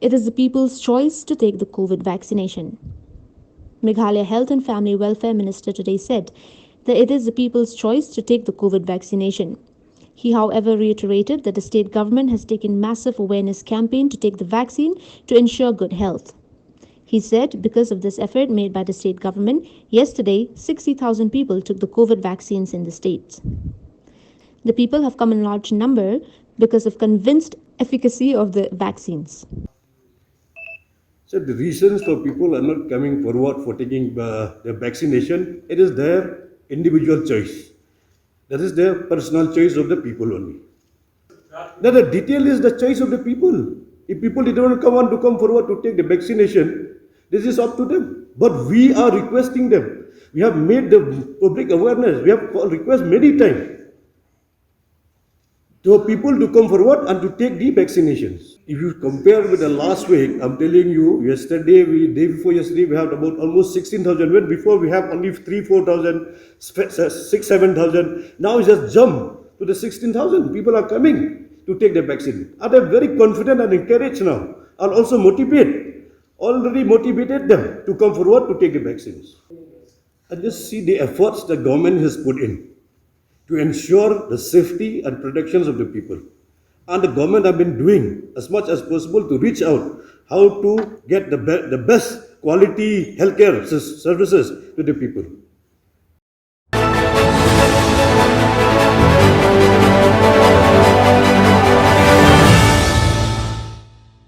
It is the people's choice to take the COVID vaccination. Meghalaya Health and Family Welfare Minister today said that it is the people's choice to take the COVID vaccination. He, however, reiterated that the state government has taken massive awareness campaign to take the vaccine to ensure good health. He said because of this effort made by the state government, yesterday 60,000 people took the COVID vaccines in the state. The people have come in large number because of convinced efficacy of the vaccines. So the reasons for people are not coming forward for taking the vaccination, it is their individual choice. That is their personal choice of the people only. Now the detail is the choice of the people. If people don't want to come forward to take the vaccination, this is up to them. But we are requesting them. We have made the public awareness. We have request many times to people to come forward and to take the vaccinations. If you compare with the last week, I'm telling you, yesterday, day before yesterday, we had about almost 16,000. When before we have only 3, 4,000, 6, 7,000. Now it's just jumped to the 16,000. People are coming to take the vaccine. And they're very confident and encouraged now. And also already motivated them to come forward to take the vaccines. And just see the efforts the government has put in to ensure the safety and protections of the people. And the government have been doing as much as possible to reach out how to get the best quality healthcare services to the people.